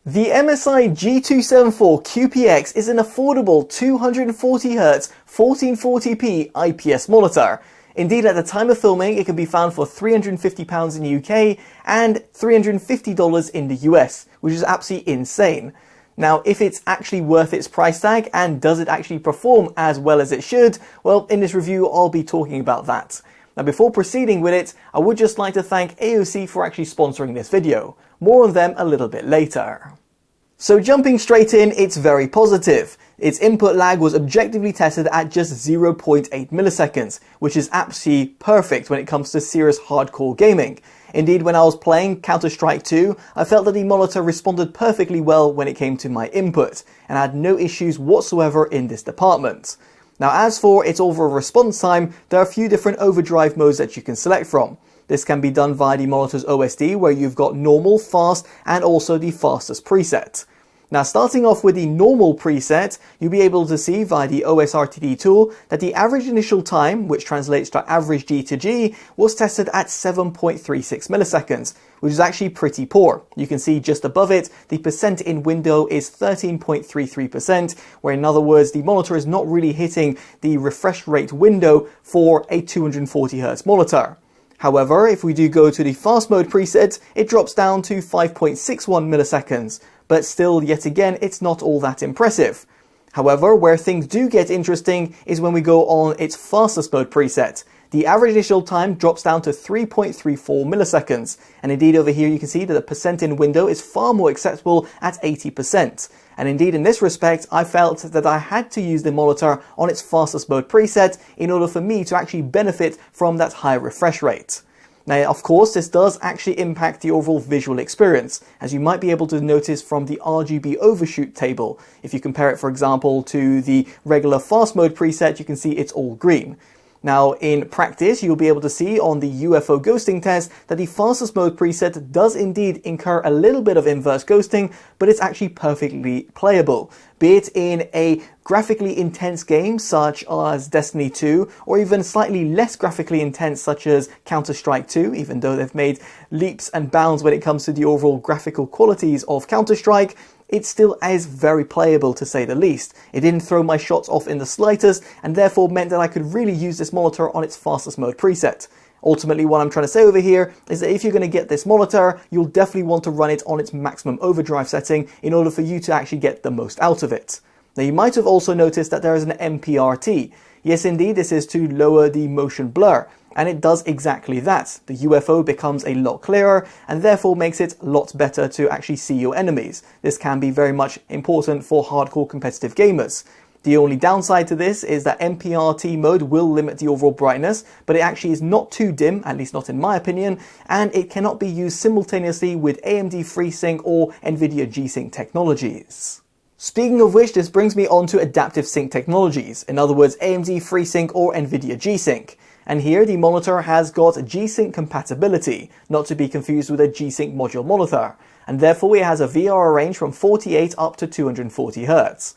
The MSI G274QPX is an affordable 240Hz 1440p IPS monitor. Indeed, at the time of filming, it can be found for £350 in the UK and $350 in the US, which is absolutely insane. Now, if it's actually worth its price tag and does it actually perform as well as it should, well, in this review, I'll be talking about that. Now, before proceeding with it, I would just like to thank AOC for actually sponsoring this video. More on them a little bit later. So jumping straight in, it's very positive. Its input lag was objectively tested at just 0.8 milliseconds, which is absolutely perfect when it comes to serious hardcore gaming. Indeed, when I was playing Counter-Strike 2, I felt that the monitor responded perfectly well when it came to my input, and I had no issues whatsoever in this department. Now, as for its overall response time, there are a few different overdrive modes that you can select from. This can be done via the monitor's OSD, where you've got normal, fast, and also the fastest preset. Now, starting off with the normal preset, you'll be able to see via the OSRTD tool that the average initial time, which translates to average G to G, was tested at 7.36 milliseconds, which is actually pretty poor. You can see just above it, the percent in window is 13.33%, where in other words, the monitor is not really hitting the refresh rate window for a 240Hz monitor. However, if we do go to the fast mode preset, it drops down to 5.61 milliseconds, but still, yet again, it's not all that impressive. However, where things do get interesting is when we go on its fastest mode preset. The average initial time drops down to 3.34 milliseconds, and indeed over here you can see that the percent in window is far more acceptable at 80%. And indeed in this respect, I felt that I had to use the monitor on its fastest mode preset in order for me to actually benefit from that high refresh rate. Now, of course, this does actually impact the overall visual experience, as you might be able to notice from the RGB overshoot table. If you compare it, for example, to the regular fast mode preset, you can see it's all green. Now, in practice, you'll be able to see on the UFO ghosting test that the fastest mode preset does indeed incur a little bit of inverse ghosting, but it's actually perfectly playable. Be it in a graphically intense game such as Destiny 2, or even slightly less graphically intense such as Counter-Strike 2, even though they've made leaps and bounds when it comes to the overall graphical qualities of Counter-Strike, it still is very playable to say the least. It didn't throw my shots off in the slightest, and therefore meant that I could really use this monitor on its fastest mode preset. Ultimately, what I'm trying to say over here is that if you're going to get this monitor, you'll definitely want to run it on its maximum overdrive setting in order for you to actually get the most out of it. Now, you might have also noticed that there is an MPRT. Yes, indeed, this is to lower the motion blur, and it does exactly that. The UFO becomes a lot clearer and therefore makes it a lot better to actually see your enemies. This can be very much important for hardcore competitive gamers. The only downside to this is that MPRT mode will limit the overall brightness, but it actually is not too dim, at least not in my opinion, and it cannot be used simultaneously with AMD FreeSync or NVIDIA G-Sync technologies. Speaking of which, this brings me on to adaptive sync technologies, in other words AMD FreeSync or NVIDIA G-Sync. And here the monitor has got G-Sync compatibility, not to be confused with a G-Sync module monitor, and therefore it has a VRR range from 48 up to 240 Hz.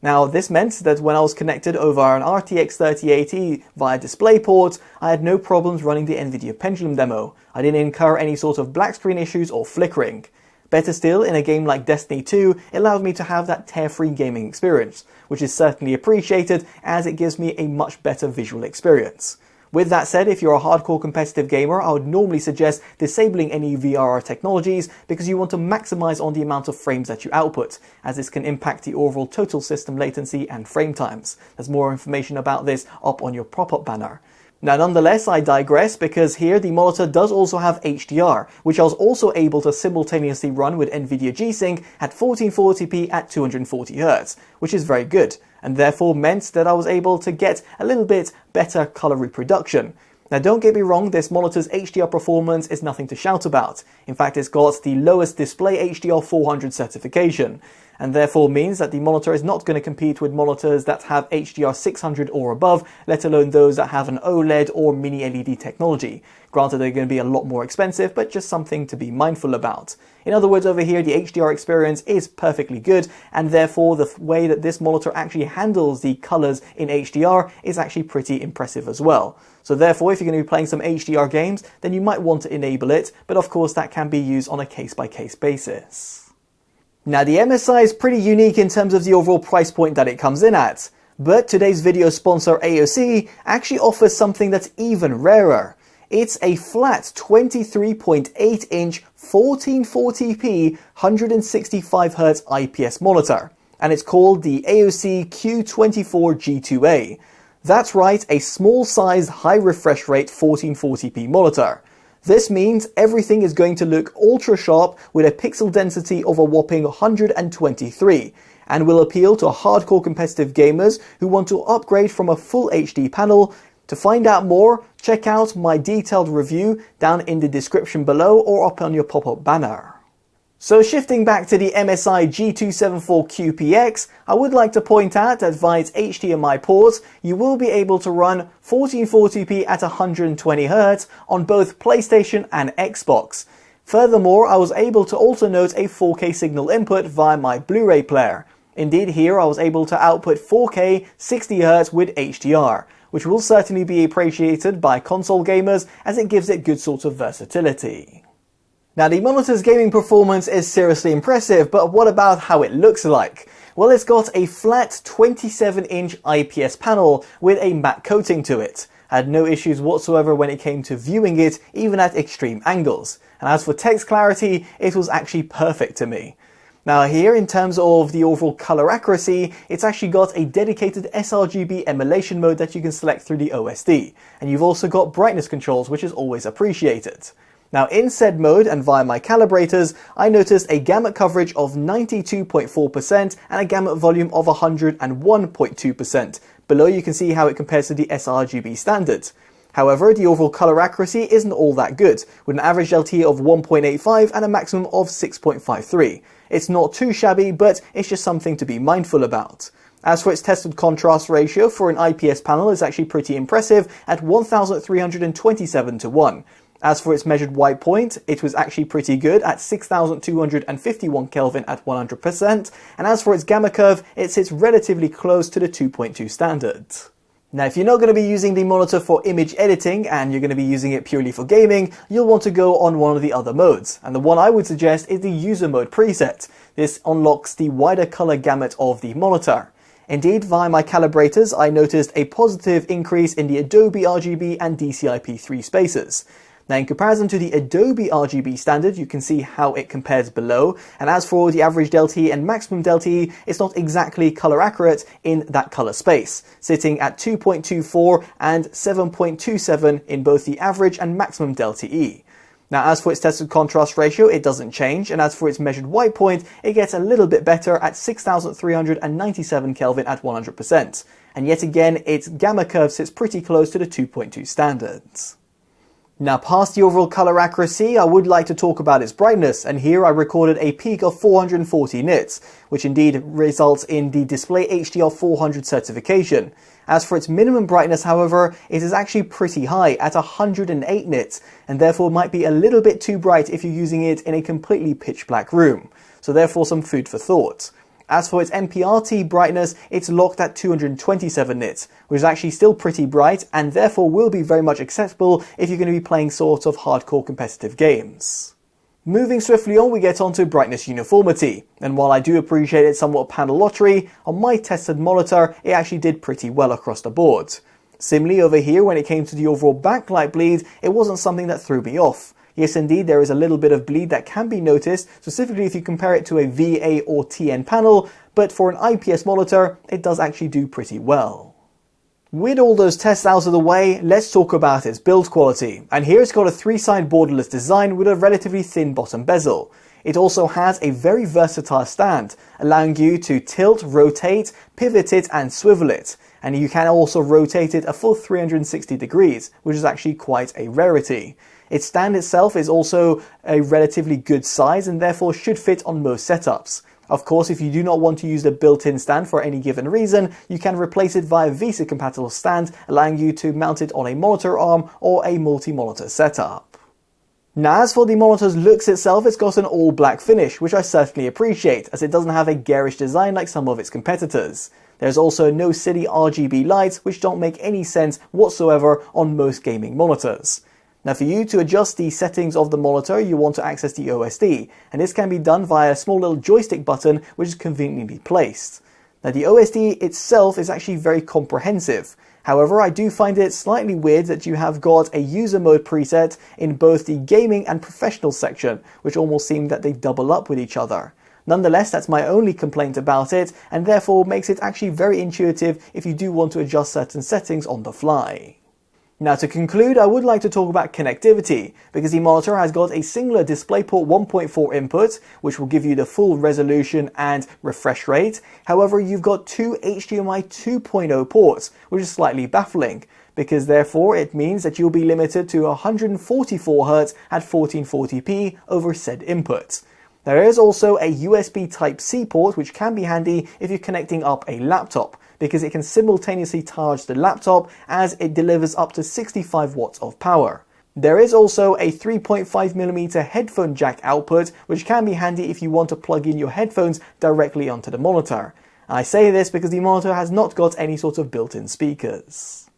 Now, this meant that when I was connected over an RTX 3080 via DisplayPort, I had no problems running the NVIDIA Pendulum demo. I didn't incur any sort of black screen issues or flickering. Better still, in a game like Destiny 2, it allowed me to have that tear-free gaming experience, which is certainly appreciated as it gives me a much better visual experience. With that said, if you're a hardcore competitive gamer, I would normally suggest disabling any VRR technologies because you want to maximize on the amount of frames that you output, as this can impact the overall total system latency and frame times. There's more information about this up on your prop-up banner. Now, nonetheless, I digress because here the monitor does also have HDR, which I was also able to simultaneously run with NVIDIA G-Sync at 1440p at 240Hz, which is very good, and therefore meant that I was able to get a little bit better color reproduction. Now, don't get me wrong, this monitor's HDR performance is nothing to shout about. In fact, it's got the lowest display HDR400 certification, and therefore means that the monitor is not going to compete with monitors that have HDR 600 or above, let alone those that have an OLED or mini LED technology. Granted, they're going to be a lot more expensive, but just something to be mindful about. In other words, over here, the HDR experience is perfectly good, and therefore the way that this monitor actually handles the colors in HDR is actually pretty impressive as well. So therefore, if you're going to be playing some HDR games, then you might want to enable it, but of course that can be used on a case-by-case basis. Now the MSI is pretty unique in terms of the overall price point that it comes in at, but today's video sponsor AOC actually offers something that's even rarer. It's a flat 23.8-inch 1440p 165Hz IPS monitor, and it's called the AOC Q24G2A. That's right, a small-sized, high refresh rate 1440p monitor. This means everything is going to look ultra sharp with a pixel density of a whopping 123 and will appeal to hardcore competitive gamers who want to upgrade from a full HD panel. To find out more, check out my detailed review down in the description below or up on your pop-up banner. So shifting back to the MSI G274QPX, I would like to point out that via its HDMI ports, you will be able to run 1440p at 120Hz on both PlayStation and Xbox. Furthermore, I was able to also note a 4K signal input via my Blu-ray player. Indeed, here I was able to output 4K 60Hz with HDR, which will certainly be appreciated by console gamers as it gives it good sort of versatility. Now the monitor's gaming performance is seriously impressive, but what about how it looks like? Well, it's got a flat 27-inch IPS panel with a matte coating to it. I had no issues whatsoever when it came to viewing it, even at extreme angles. And as for text clarity, it was actually perfect to me. Now here, in terms of the overall color accuracy, it's actually got a dedicated sRGB emulation mode that you can select through the OSD. And you've also got brightness controls, which is always appreciated. Now in said mode and via my calibrators, I noticed a gamut coverage of 92.4% and a gamut volume of 101.2%. Below you can see how it compares to the sRGB standard. However, the overall color accuracy isn't all that good, with an average LTE of 1.85 and a maximum of 6.53. It's not too shabby, but it's just something to be mindful about. As for its tested contrast ratio for an IPS panel, it's actually pretty impressive at 1327 to 1. As for its measured white point, it was actually pretty good at 6251 Kelvin at 100%, and as for its gamma curve, it sits relatively close to the 2.2 standard. Now if you're not going to be using the monitor for image editing and you're going to be using it purely for gaming, you'll want to go on one of the other modes, and the one I would suggest is the user mode preset. This unlocks the wider color gamut of the monitor. Indeed, via my calibrators, I noticed a positive increase in the Adobe RGB and DCI-P3 spaces. Now in comparison to the Adobe RGB standard, you can see how it compares below, and as for the average LTE and maximum LTE, it's not exactly color accurate in that color space, sitting at 2.24 and 7.27 in both the average and maximum LTE. Now as for its tested contrast ratio, it doesn't change, and as for its measured white point, it gets a little bit better at 6397 Kelvin at 100%. And yet again, its gamma curve sits pretty close to the 2.2 standards. Now past the overall color accuracy, I would like to talk about its brightness, and here I recorded a peak of 440 nits, which indeed results in the display HDR400 certification. As for its minimum brightness, however, it is actually pretty high at 108 nits, and therefore might be a little bit too bright if you're using it in a completely pitch black room. So therefore some food for thought. As for its MPRT brightness, it's locked at 227 nits, which is actually still pretty bright and therefore will be very much acceptable if you're going to be playing sort of hardcore competitive games. Moving swiftly on, we get onto brightness uniformity, and while I do appreciate it's somewhat panel lottery, on my tested monitor it actually did pretty well across the board. Similarly over here, when it came to the overall backlight bleed, it wasn't something that threw me off. Yes, indeed, there is a little bit of bleed that can be noticed, specifically if you compare it to a VA or TN panel, but for an IPS monitor, it does actually do pretty well. With all those tests out of the way, let's talk about its build quality. And here it's got a three-side borderless design with a relatively thin bottom bezel. It also has a very versatile stand, allowing you to tilt, rotate, pivot it and swivel it. And you can also rotate it a full 360 degrees, which is actually quite a rarity. Its stand itself is also a relatively good size and therefore should fit on most setups. Of course, if you do not want to use the built-in stand for any given reason, you can replace it via VESA-compatible stand, allowing you to mount it on a monitor arm or a multi-monitor setup. Now as for the monitor's looks itself, it's got an all-black finish, which I certainly appreciate, as it doesn't have a garish design like some of its competitors. There's also no silly RGB lights, which don't make any sense whatsoever on most gaming monitors. Now for you to adjust the settings of the monitor, you want to access the OSD, and this can be done via a small little joystick button which is conveniently placed. Now the OSD itself is actually very comprehensive. However, I do find it slightly weird that you have got a user mode preset in both the gaming and professional section, which almost seem that they double up with each other. Nonetheless, that's my only complaint about it, and therefore makes it actually very intuitive if you do want to adjust certain settings on the fly. Now to conclude, I would like to talk about connectivity, because the monitor has got a singular DisplayPort 1.4 input, which will give you the full resolution and refresh rate. However, you've got two HDMI 2.0 ports, which is slightly baffling, because therefore it means that you'll be limited to 144Hz at 1440p over said inputs. There is also a USB Type-C port, which can be handy if you're connecting up a laptop, because it can simultaneously charge the laptop as it delivers up to 65 watts of power. There is also a 3.5mm headphone jack output, which can be handy if you want to plug in your headphones directly onto the monitor. I say this because the monitor has not got any sort of built-in speakers.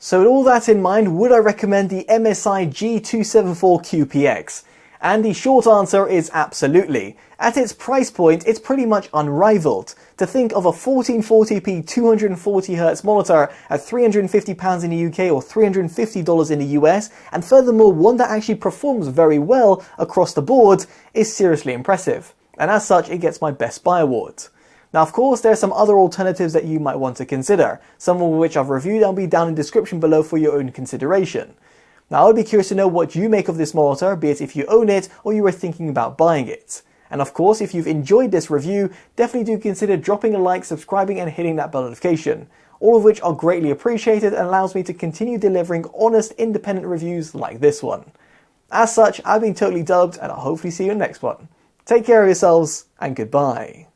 So with all that in mind, would I recommend the MSI G274QPX? And the short answer is absolutely. At its price point, it's pretty much unrivaled. To think of a 1440p 240Hz monitor at £350 in the UK or $350 in the US, and furthermore one that actually performs very well across the board, is seriously impressive. And as such, it gets my Best Buy award. Now of course, there are some other alternatives that you might want to consider, some of which I've reviewed and will be down in the description below for your own consideration. Now I would be curious to know what you make of this monitor, be it if you own it or you were thinking about buying it. And of course, if you've enjoyed this review, definitely do consider dropping a like, subscribing and hitting that bell notification, all of which are greatly appreciated and allows me to continue delivering honest, independent reviews like this one. As such, I've been Totally Dubbed and I'll hopefully see you in the next one. Take care of yourselves and goodbye.